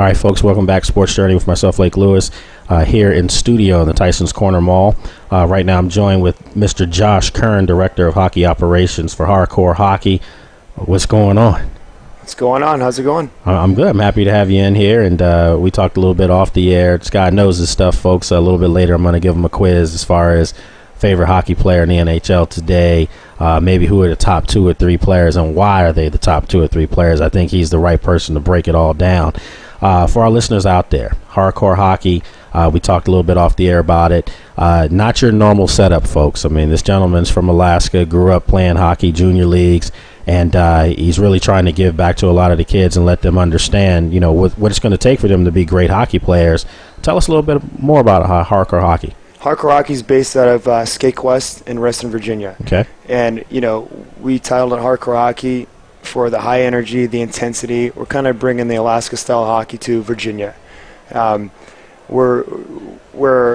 All right, folks, welcome back. SportsJourney with myself, Lake Lewis, here in studio in the Tyson's Corner Mall. Right now I'm joined with Mr. Josh Kern, Director of Hockey Operations for Hardcorehockey. What's going on? What's going on? How's it going? I'm good. I'm happy to have you in here, and we talked a little bit off the air. Scott knows this stuff, folks. A little bit later I'm going to give him a quiz as far as favorite hockey player in the NHL today, maybe who are the top 2 or 3 players and why are they the top 2 or 3 players. I think he's the right person to break it all down. For our listeners out there, Hardcore Hockey, we talked a little bit off the air about it. Not your normal setup, folks. I mean, this gentleman's from Alaska, grew up playing hockey, junior leagues, and he's really trying to give back to a lot of the kids and let them understand, you know, what it's going to take for them to be great hockey players. Tell us a little bit more about Hardcore Hockey. Hardcore Hockey is based out of SkateQuest in Reston, Virginia. Okay. And, you know, we titled it Hardcore Hockey for the high energy, the intensity. We're kind of bringing the Alaska-style hockey to Virginia. We're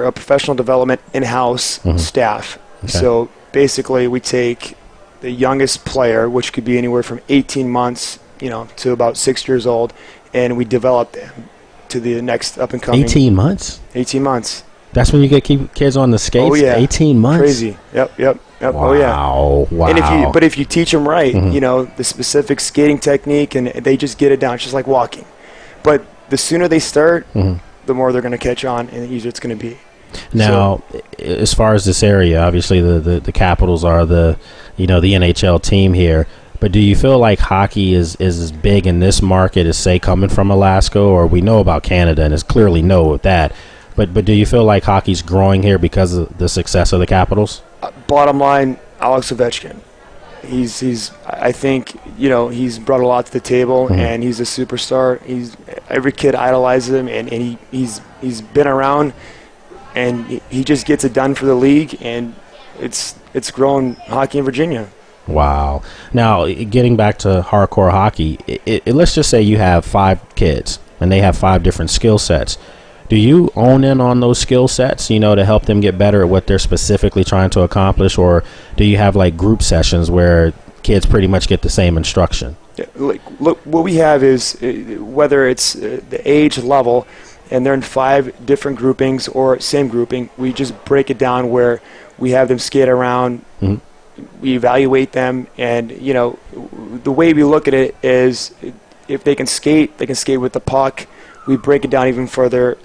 a professional development in-house staff. Okay. So basically we take the youngest player, which could be anywhere from 18 months, you know, to about 6 years old, and we develop them to the next up-and-coming. 18 months? 18 months. That's when you get kids on the skates? Oh, yeah. 18 months? Crazy. Yep. Wow. Oh, yeah. Wow. And if you teach them right, you know, the specific skating technique, and they just get it down. It's just like walking. But the sooner they start, the more they're going to catch on, and the easier it's going to be. Now, as far as this area, obviously the Capitals are the NHL team here. But do you feel like hockey is as big in this market as, say, coming from Alaska? Or we know about Canada, and it's clearly no with that. But do you feel like hockey's growing here because of the success of the Capitals? Bottom line, Alex Ovechkin. I think, you know, he's brought a lot to the table, and he's a superstar. Every kid idolizes him, and he's been around, and he just gets it done for the league, and it's grown hockey in Virginia. Wow. Now, getting back to Hardcore Hockey, let's just say you have 5 kids, and they have 5 different skill sets. Do you own in on those skill sets, you know, to help them get better at what they're specifically trying to accomplish? Or do you have, like, group sessions where kids pretty much get the same instruction? Yeah, look, what we have is whether it's the age level, and they're in 5 different groupings or same grouping, we just break it down where we have them skate around, we evaluate them, and, you know, the way we look at it is if they can skate with the puck. We break it down even further,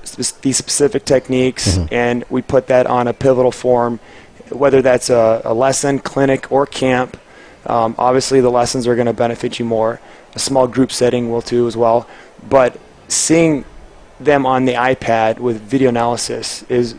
these specific techniques, and we put that on a pivotal form, whether that's a lesson, clinic, or camp. Obviously, the lessons are going to benefit you more. A small group setting will too as well. But seeing them on the iPad with video analysis is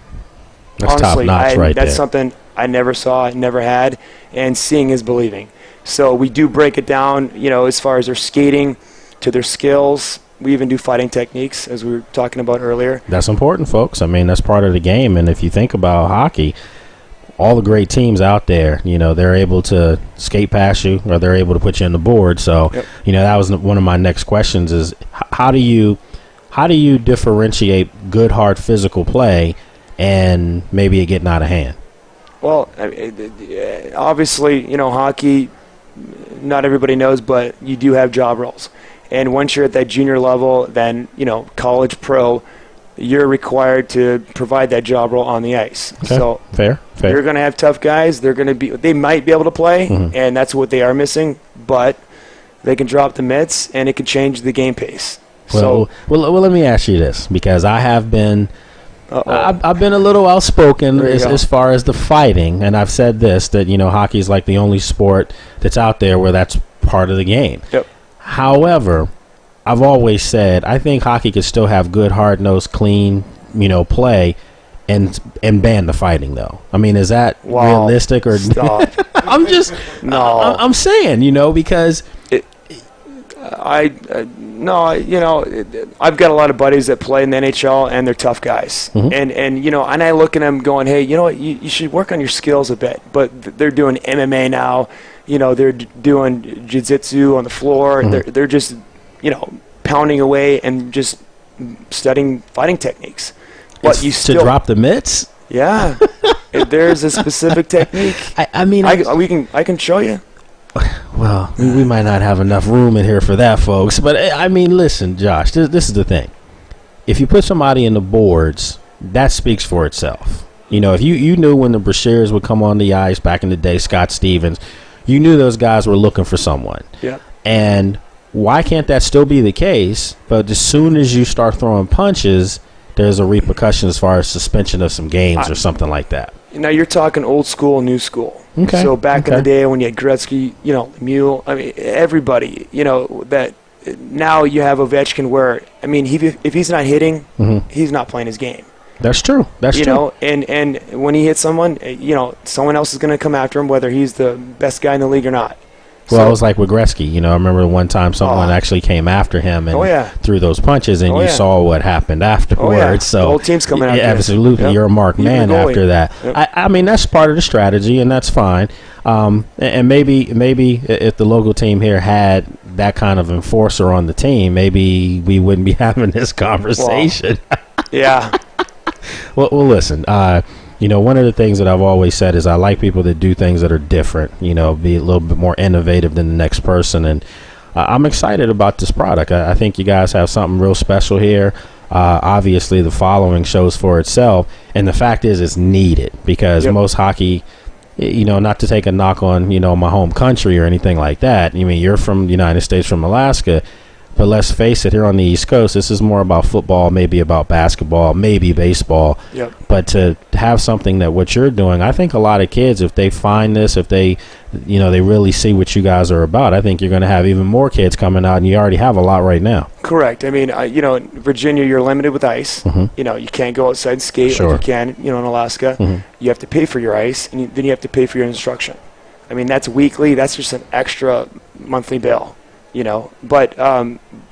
honestly, that's something I never saw, never had, and seeing is believing. So we do break it down, you know, as far as their skating to their skills. We even do fighting techniques, as we were talking about earlier. That's important, folks. I mean, that's part of the game. And if you think about hockey, all the great teams out there, you know, they're able to skate past you, or they're able to put you on the board. So, you know, that was one of my next questions is how do you differentiate good, hard physical play and maybe it getting out of hand? Well, obviously, you know, hockey, not everybody knows, but you do have job roles. And once you're at that junior level, then, you know, college, pro, you're required to provide that job role on the ice. Okay. So fair. You're going to have tough guys. They might be able to play, and that's what they are missing. But they can drop the mitts, and it can change the game pace. Well, let me ask you this, because I have been. I've been a little outspoken as far as the fighting, and I've said this, that, you know, hockey is like the only sport that's out there where that's part of the game. Yep. However, I've always said I think hockey could still have good, hard-nosed, clean, you know, play and ban the fighting, though. I mean, is that realistic? Or stop. I'm saying, you know, because you know, I've got a lot of buddies that play in the NHL, and they're tough guys. And you know, and I look at them going, hey, you know what, you should work on your skills a bit. But they're doing MMA now. You know, they're doing jiu-jitsu on the floor. They're just, you know, pounding away and just studying fighting techniques. But you still to drop the mitts. Yeah, there's a specific technique. I mean, I can show you. Well, we might not have enough room in here for that, folks. But, I mean, listen, Josh, this is the thing. if you put somebody in the boards, that speaks for itself. You know, if you knew when the Brashears would come on the ice back in the day, Scott Stevens, you knew those guys were looking for someone. Yeah. And why can't that still be the case? But as soon as you start throwing punches, there's a repercussion as far as suspension of some games or something like that. Now you're talking old school, new school. Okay. So back in the day when you had Gretzky, you know, Mule, I mean, everybody, you know, that now you have Ovechkin where, I mean, if he's not hitting, he's not playing his game. That's true. That's true. You know, and when he hits someone, you know, someone else is going to come after him, whether he's the best guy in the league or not. Well, it was like with Gretzky. You know, I remember one time someone actually came after him and threw those punches, and you saw what happened afterwards. So the whole team's coming after him. Absolutely. Yep. You're a marked man after that. Yep. I mean, that's part of the strategy, and that's fine. And maybe if the local team here had that kind of enforcer on the team, maybe we wouldn't be having this conversation. Yeah. Well, listen. You know, one of the things that I've always said is I like people that do things that are different, you know, be a little bit more innovative than the next person. And I'm excited about this product. I think you guys have something real special here. Obviously, the following shows for itself. And the fact is it's needed because most hockey, you know, not to take a knock on, you know, my home country or anything like that. I mean, you're from the United States, from Alaska. But let's face it, here on the East Coast, this is more about football, maybe about basketball, maybe baseball. Yep. But to have something that what you're doing, I think a lot of kids, if they find this, if they, you know, they really see what you guys are about, I think you're going to have even more kids coming out, and you already have a lot right now. Correct. I mean, you know, in Virginia, you're limited with ice. You know, you can't go outside and skate like you can, you know, in Alaska. You have to pay for your ice, and then you have to pay for your instruction. I mean, that's weekly. That's just an extra monthly bill. You know, but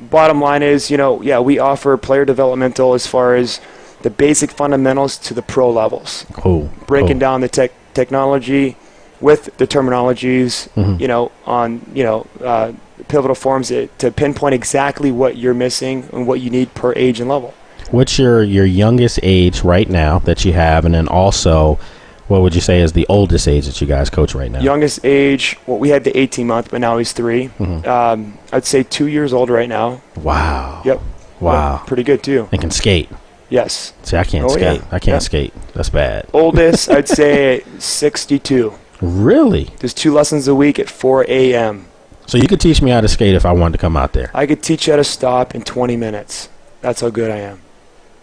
bottom line is, you know, yeah, we offer player developmental as far as the basic fundamentals to the pro levels. Cool. Breaking down the technology with the terminologies, you know, on, you know, pivotal forms to pinpoint exactly what you're missing and what you need per age and level. What's your youngest age right now that you have, and then also what would you say is the oldest age that you guys coach right now? Youngest age, well, we had the 18-month, but now he's 3. I'd say 2 years old right now. Wow. Yep. Wow. Yep. Pretty good, too. And can skate. Yes. See, I can't skate. I can't skate. That's bad. Oldest, I'd say 62. Really? There's 2 lessons a week at 4 a.m. So you could teach me how to skate if I wanted to come out there? I could teach you how to stop in 20 minutes. That's how good I am.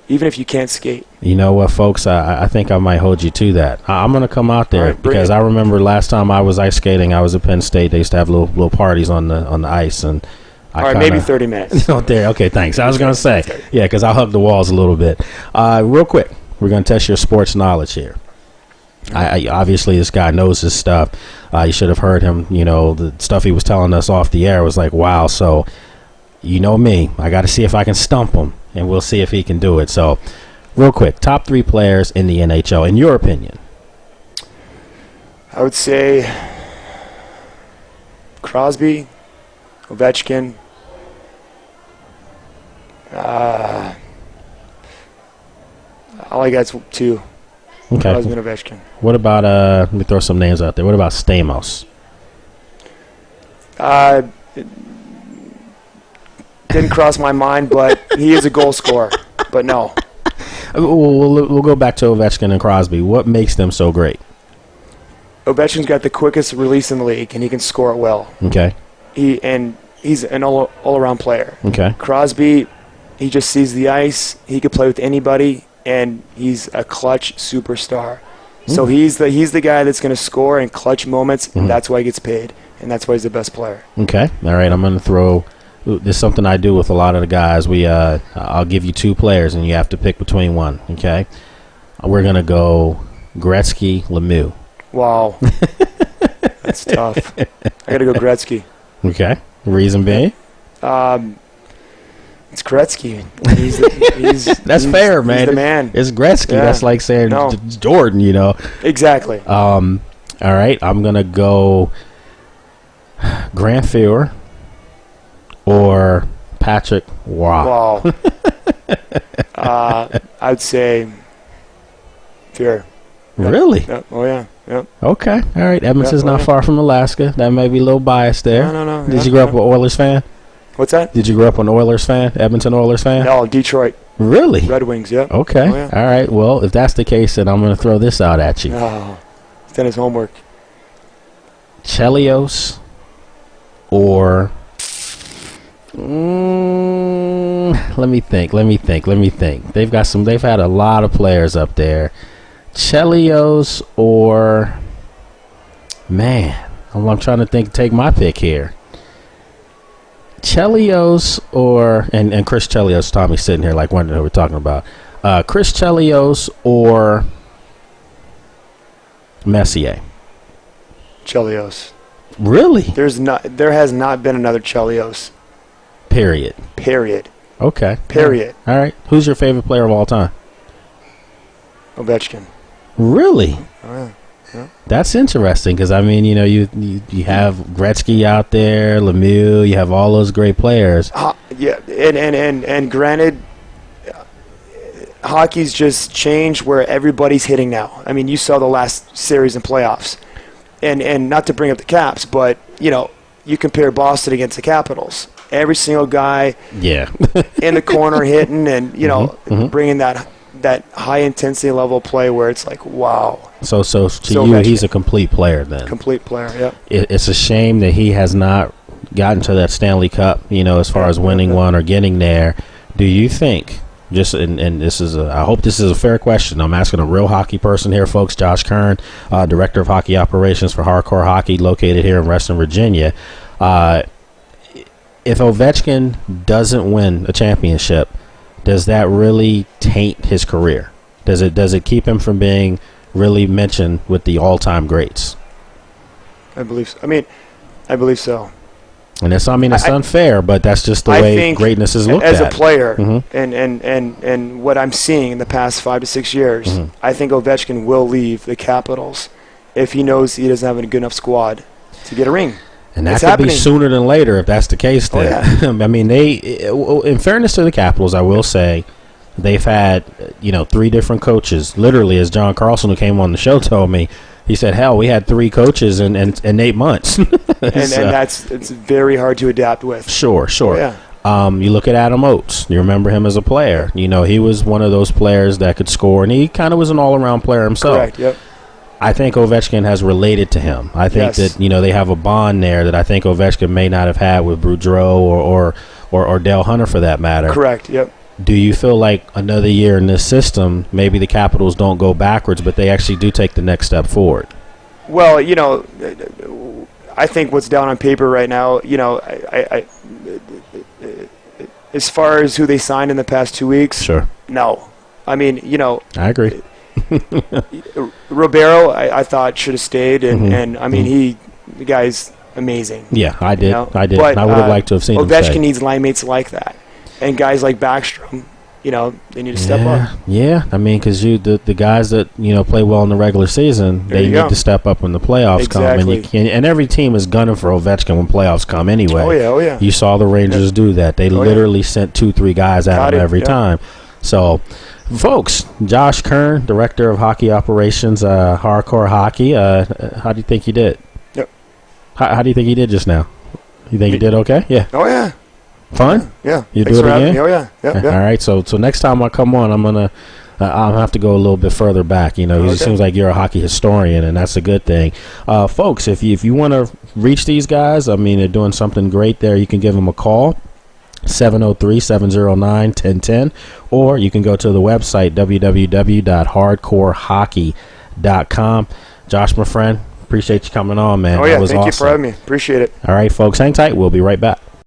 Even if you can't skate. You know what, folks? I think I might hold you to that. I'm going to come out there because I remember last time I was ice skating, I was at Penn State. They used to have little parties on the ice, and maybe 30 minutes. Oh, there. Okay, thanks. I was going to say, yeah, because I'll hug the walls a little bit. Real quick, we're going to test your sports knowledge here. Obviously, this guy knows his stuff. You should have heard him. You know, the stuff he was telling us off the air was like, wow. So, you know me. I got to see if I can stump him, and we'll see if he can do it. So, real quick, top 3 players in the NHL, in your opinion. I would say Crosby, Ovechkin. All I got is 2. Okay. Crosby and Ovechkin. What about, let me throw some names out there. What about Stamos? Didn't cross my mind, but he is a goal scorer. But no. We'll go back to Ovechkin and Crosby. What makes them so great? Ovechkin's got the quickest release in the league, and he can score it well. Okay. He's an all-around player. Okay. Crosby, he just sees the ice. He could play with anybody, and he's a clutch superstar. So he's the guy that's going to score in clutch moments, and that's why he gets paid, and that's why he's the best player. Okay. All right. I'm going to throw. This is something I do with a lot of the guys. I'll give you 2 players, and you have to pick between one. Okay. We're going to go Gretzky, Lemieux. Wow. That's tough. I got to go Gretzky. Okay. Reason being? It's Gretzky. That's fair, man. He's the man. It's Gretzky. Yeah. That's like saying Jordan, you know. Exactly. All right. I'm going to go Grant Fuhr or Patrick Roy. Wow. I'd say Fuhr. Really? Yep. Oh, yeah. Yep. Okay. All right. Edmonton's not far from Alaska. That may be a little biased there. No. Did you grow up an Oilers fan? What's that? Did you grow up an Oilers fan? Edmonton Oilers fan? No, Detroit. Really? Red Wings, yeah. Okay. Oh, yeah. All right. Well, if that's the case, then I'm going to throw this out at you. Oh, he's done his homework. Chelios or let me think. They've had a lot of players up there. Chelios or I'm trying to take my pick here. Chelios or and Chris Chelios. Tommy's sitting here like wondering who we're talking about. Chris Chelios or Messier. Chelios. Really? There has not been another Chelios. Period. Okay. Period. All right. Who's your favorite player of all time? Ovechkin. Really? Oh, yeah. Yeah. That's interesting because, I mean, you have Gretzky out there, Lemieux, you have all those great players. Yeah, and granted, hockey's just changed where everybody's hitting now. I mean, you saw the last series in playoffs. And not to bring up the Caps, but, you compare Boston against the Capitals. Every single guy in the corner hitting and, bringing that high-intensity level play where it's like, wow. So to you, he's a complete player then. Complete player, yeah. It's a shame that he has not gotten to that Stanley Cup, as far as winning one or getting there. Do you think, and this is I hope this is a fair question. I'm asking a real hockey person here, folks. Josh Kern, Director of Hockey Operations for Hardcore Hockey, located here in Reston, Virginia. If Ovechkin doesn't win a championship, does that really taint his career? Does it keep him from being really mentioned with the all-time greats? I believe so. I believe so. And it's unfair, but that's just the way greatness is looked at. As a player, and what I'm seeing in the past 5 to 6 years, I think Ovechkin will leave the Capitals if he knows he doesn't have a good enough squad to get a ring. And that could be sooner than later if that's the case. Then. Oh, yeah. I mean, in fairness to the Capitals, I will say they've had 3 different coaches. Literally, as John Carlson, who came on the show, told me, he said, "Hell, we had 3 coaches in 8 months." and it's very hard to adapt with. Sure. Oh, yeah. You look at Adam Oates. You remember him as a player. He was one of those players that could score, and he kind of was an all-around player himself. Correct. Yep. I think Ovechkin has related to him. I think that they have a bond there that I think Ovechkin may not have had with Boudreau or Dale Hunter for that matter. Correct. Yep. Do you feel like another year in this system, maybe the Capitals don't go backwards, but they actually do take the next step forward? Well, I think what's down on paper right now, as far as who they signed in the past 2 weeks, sure. No. I I agree. Ribeiro, I thought should have stayed, and the guy's amazing. Yeah, I did. I did. But, I would have liked to have seen him stay. Ovechkin needs line mates like that, and guys like Backstrom, they need to step up. Yeah, because the guys that play well in the regular season, they need to step up when the playoffs come, and every team is gunning for Ovechkin when playoffs come anyway. Oh yeah. You saw the Rangers do that. They literally sent 2-3 guys at him every time. So. Folks, Josh Kern, Director of Hockey Operations, Hardcore Hockey. How do you think he did? Yep. How do you think he did just now? You think he did okay? Yeah. Oh, yeah. Fun? Yeah. You do it again? Oh, yeah. Yep. All right. So next time I come on, I'll have to go a little bit further back. It seems like you're a hockey historian, and that's a good thing. Folks, if you want to reach these guys, they're doing something great there. You can give them a call. 703-709-1010, or you can go to the website www.hardcorehockey.com. Josh, my friend, appreciate you coming on, man. Oh yeah, that was thank awesome. you for having me. Appreciate it. All right, folks, hang tight. We'll be right back.